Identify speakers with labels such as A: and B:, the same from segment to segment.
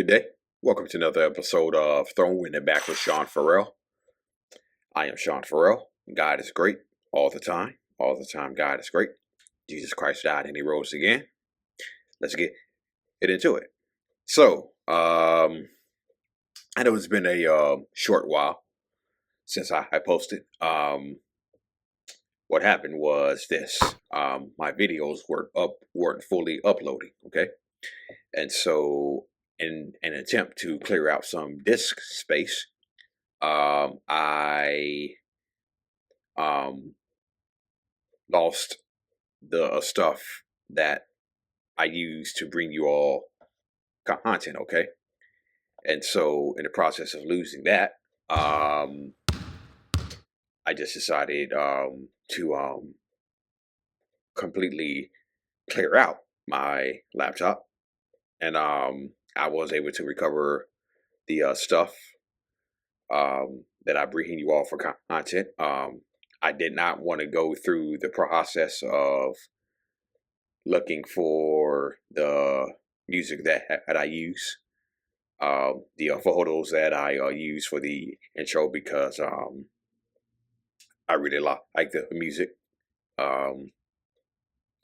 A: Good day. Welcome to another episode of Throwing It Back with Sean Farrell. I am Sean Farrell. God is great all the time. All the time, God is great. Jesus Christ died and he rose again. Let's get into it. So, I know it's been a short while since I posted. What happened was this: my videos weren't fully uploading. Okay, and so in an attempt to clear out some disk space, I lost the stuff that I used to bring you all content. Okay, and so in the process of losing that, I just decided to completely clear out my laptop, and I was able to recover the stuff that I bring you all for content. I did not want to go through the process of looking for the music that I use, the photos that I use for the intro, because I really like the music,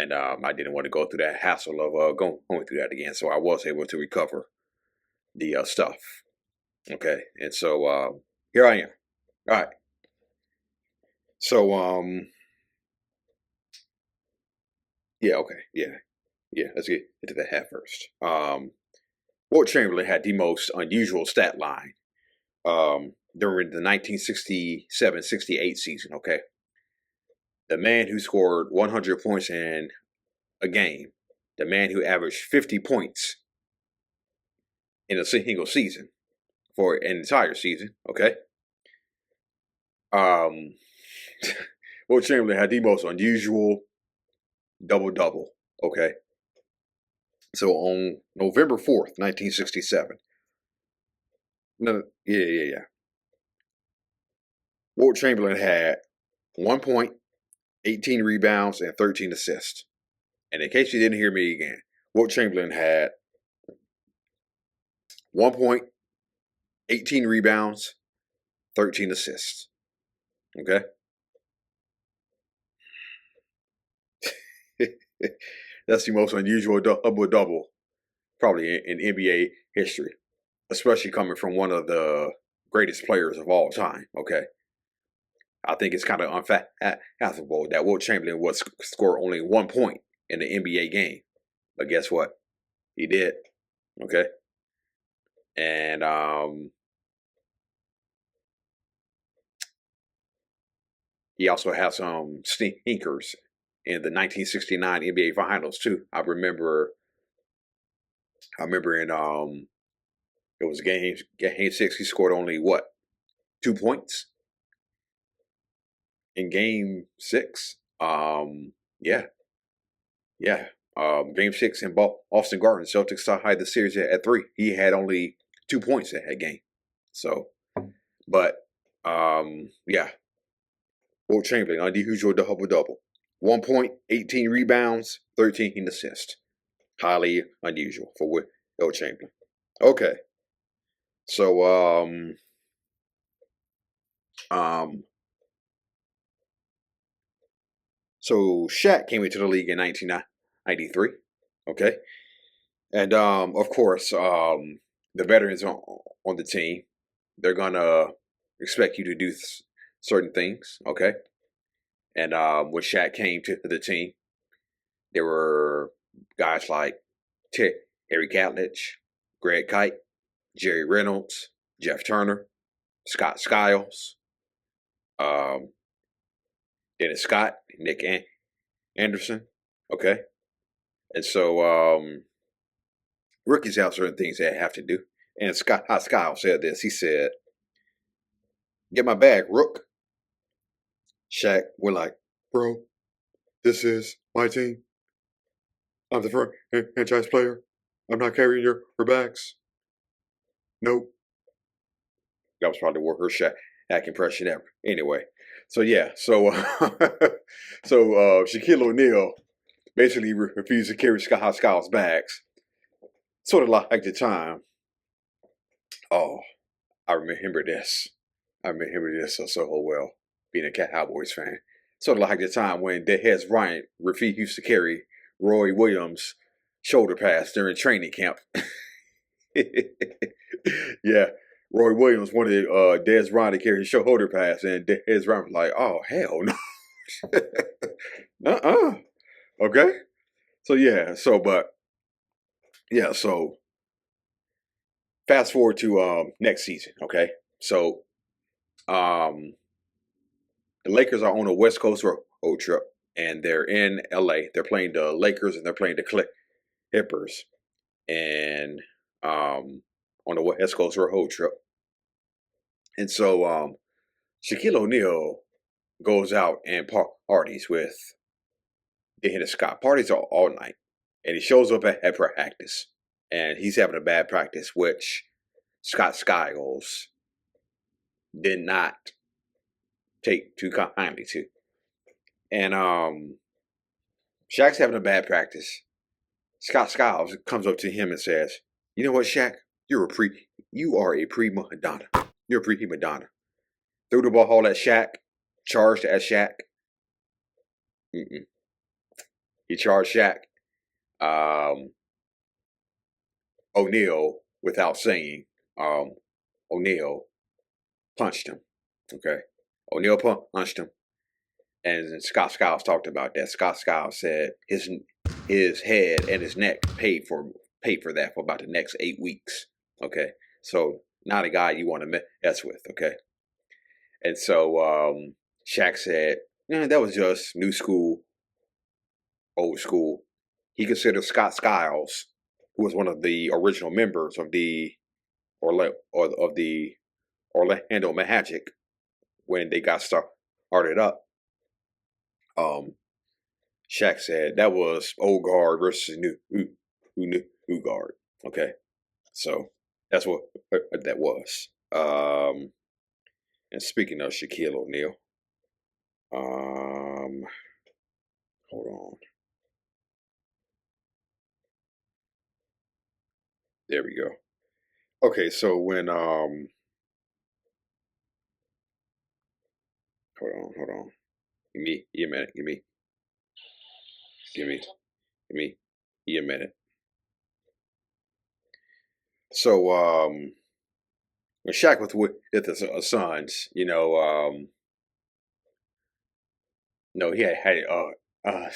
A: and I didn't want to go through that hassle of going through that again. So I was able to recover the stuff. Okay, and so here I am. All right. So yeah, okay, yeah. Let's get into the hat first. Wilt Chamberlain had the most unusual stat line during the 1967-68 season. Okay, the man who scored 100 points in a game, the man who averaged 50 points in a single season for an entire season. Okay, Wilt Chamberlain had the most unusual double-double. Okay, so on November 4th, 1967. No, yeah. Wilt Chamberlain had 1 point, 18 rebounds, and 13 assists. And in case you didn't hear me again, Wilt Chamberlain had 1 point, 18 rebounds, 13 assists. Okay? That's the most unusual double-double probably in NBA history, especially coming from one of the greatest players of all time. Okay? I think it's kind of unfathomable that Wilt Chamberlain would score only 1 point in the NBA game. But guess what? He did. Okay? And he also has some stinkers in the 1969 NBA Finals too. I remember in it was game 6. He scored only what, 2 points in game 6. Yeah. Game 6 in Boston Garden, Celtics tied the series at 3. He had only 2 points in that game. So, but yeah. Wilt Chamberlain, unusual double-double. 1 point, 18 rebounds, 13 assists. Highly unusual for Wilt Chamberlain. Okay. So, so Shaq came into the league in 1993. Okay. And, of course, the veterans on the team, they're going to expect you to do certain things. Okay. And when Shaq came to the team, there were guys like Harry Catledge, Greg Kite, Jerry Reynolds, Jeff Turner, Scott Skiles, Dennis Scott, Nick Anderson. Okay. And so rookies have certain things they have to do. And Skiles said this. He said, "Get my bag, Rook." Shaq went like, "Bro, this is my team. I'm the franchise player. I'm not carrying your bags." Nope. That was probably the worst Shaq impression ever. Anyway, so yeah, so Shaquille O'Neal basically refused to carry Skiles' bags. Sort of like the time Oh, I remember this. I remember this so well, being a Cowboys fan. Sort of like the time when Dez Bryant refused to carry Roy Williams' shoulder pass during training camp. Yeah, Roy Williams wanted Dez Bryant to carry his shoulder pass, and Dez Bryant was like, "Oh hell no, uh-uh." Okay, so yeah, so fast forward to next season. Okay, so um, the Lakers are on a West Coast road trip, and they're in LA. They're playing the Lakers, and they're playing the Clippers, and on the West Coast road trip. And so Shaquille O'Neal goes out and parties with Dennis Scott. Parties all night, and he shows up at practice, and he's having a bad practice, which Scott Skiles did not take too kindly to. And Shaq's having a bad practice. Scott Skiles comes up to him and says, "You know what, Shaq? You are a prima donna. You're a prima donna." Threw the ball at Shaq, charged at Shaq. Mm-mm. He charged Shaq. O'Neal, without saying, O'Neal punched him. Okay, O'Neal punched him, and Scott Skiles talked about that. Scott Skiles said his head and his neck paid for that for about the next 8 weeks. Okay, so not a guy you want to mess with. Okay, and so Shaq said, that was just new school, old school. He considered Scott Skiles, who was one of the original members of the Orlando Magic when they got started up. Shaq said that was old guard versus new guard. Okay, so that's what that was. And speaking of Shaquille O'Neal, hold on. There we go. Okay, so when hold on. Give me a minute. Give me a minute. So when Shaq was with his sons, no, he had uh uh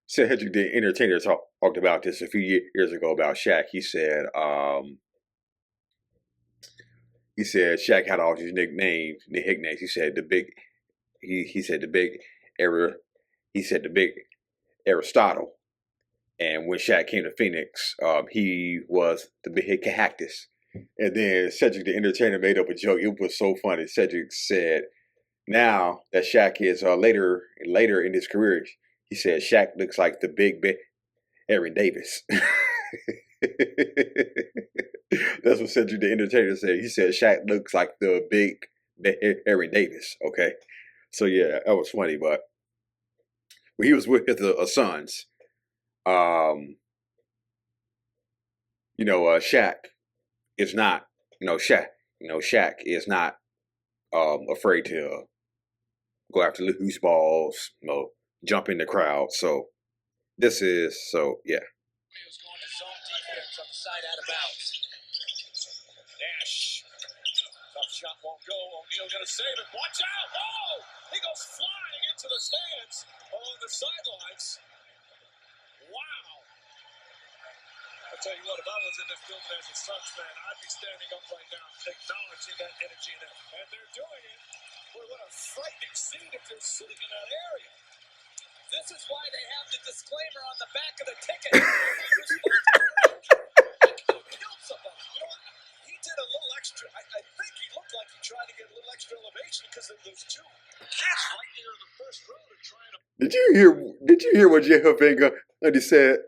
A: Cedric the Entertainer talked about this a few years ago about Shaq. He said Shaq had all these nicknames. He said the big he said the big era he said the big Aristotle. And when Shaq came to Phoenix, he was the big cactus. And then Cedric the Entertainer made up a joke. It was so funny. Cedric said, now that Shaq is later in his career, he said Shaq looks like the big Aaron Davis. That's what Cedric the Entertainer said. He said Shaq looks like the big Aaron Davis. Okay, so yeah, that was funny. But when he was with his sons, Shaq is not, Shaq is not afraid to go after loose balls, jump in the crowd. So yeah.
B: He was going to zone defense on the side out of bounds. Nash. Tough shot won't go. O'Neal going to save it. Watch out. Oh! He goes flying into the stands along the sidelines. Wow. I'll tell you what, if I was in this building as a Suns fan, I'd be standing up right now, acknowledging that energy. And they're doing it. Boy, what a frightening scene if you're sitting in that area. This is why they have the disclaimer on the back of the ticket. Killed somebody. He did a little extra. I think he looked like he tried to get a little extra elevation because there's two cats right there in the first row. They're trying to.
A: Did you hear what Jeff Van Gundy said?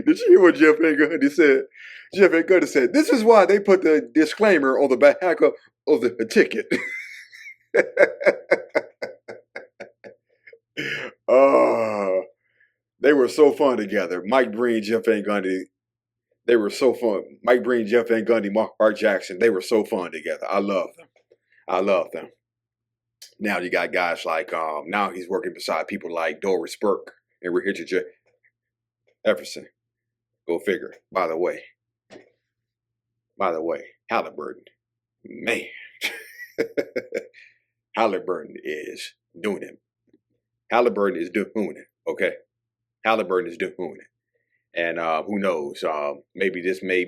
A: Did you hear what Jeff Van Gundy said? Jeff Van Gundy said, "This is why they put the disclaimer on the back of the ticket." They were so fun together. Mike Breen, Jeff Van Gundy. They were so fun. Mike Breen, Jeff Van Gundy, Mark Jackson. They were so fun together. I love them. I love them. Now you got guys like now he's working beside people like Doris Burke and Richard Jefferson. Go figure. By the way, Halliburton, man, Halliburton is doing it. Halliburton is doing it. Okay, Halliburton is doing it. And who knows? Maybe this may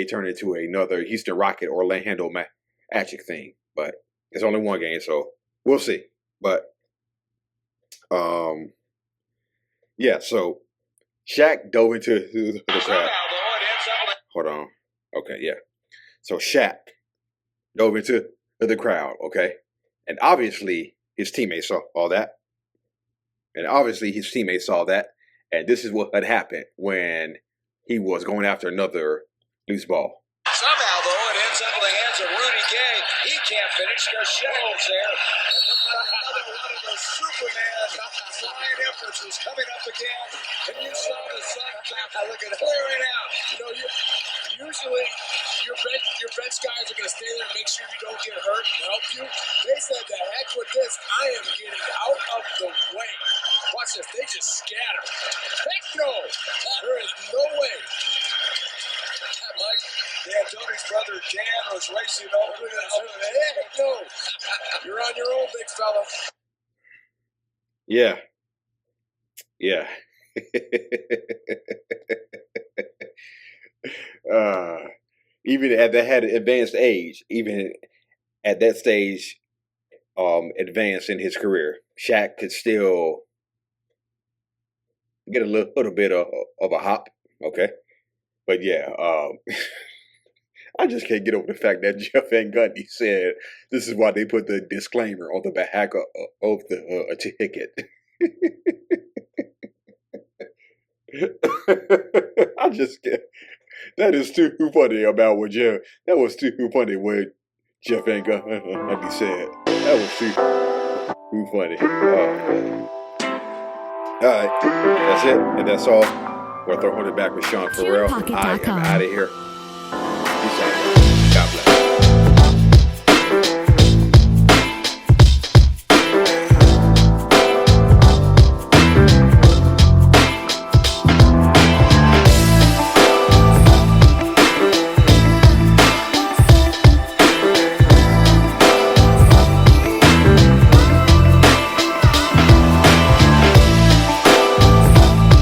A: turn into another Houston Rocket Orlando Magic thing. But it's only one game, so we'll see. But yeah. So Shaq dove into the crowd. Hold on. Okay, yeah. So Shaq dove into the crowd. Okay, and obviously his teammates saw all that. And this is what had happened when he was going after another loose ball.
B: Somehow, though, it ends up in the hands of Rudy Gay. He can't finish because Shaq was there. And look like another one of those Superman flying efforts was coming up again. And you saw the sun clearing out. You know, usually your bench guys are going to stay there and make sure you don't get hurt and help you. They said, the heck with this. I am getting out of the way. Watch this. They just scatter. Heck no. There is no way. Mike, Tony's brother Dan was racing over to heck no. You're on your own, big fella.
A: Yeah. Yeah. Even at that advanced age, even at that stage, advanced in his career, Shaq could still get a little bit of a hop. Okay. But yeah, I just can't get over the fact that Jeff Van Gundy said this is why they put the disclaimer on the back of the ticket. I just can't. That is too funny about what Jeff. That was too funny what Jeff Van Gundy said. That was too funny. All right, that's it, and that's all. We're throwing it back with Sean Farrell. I am out of here. Peace out.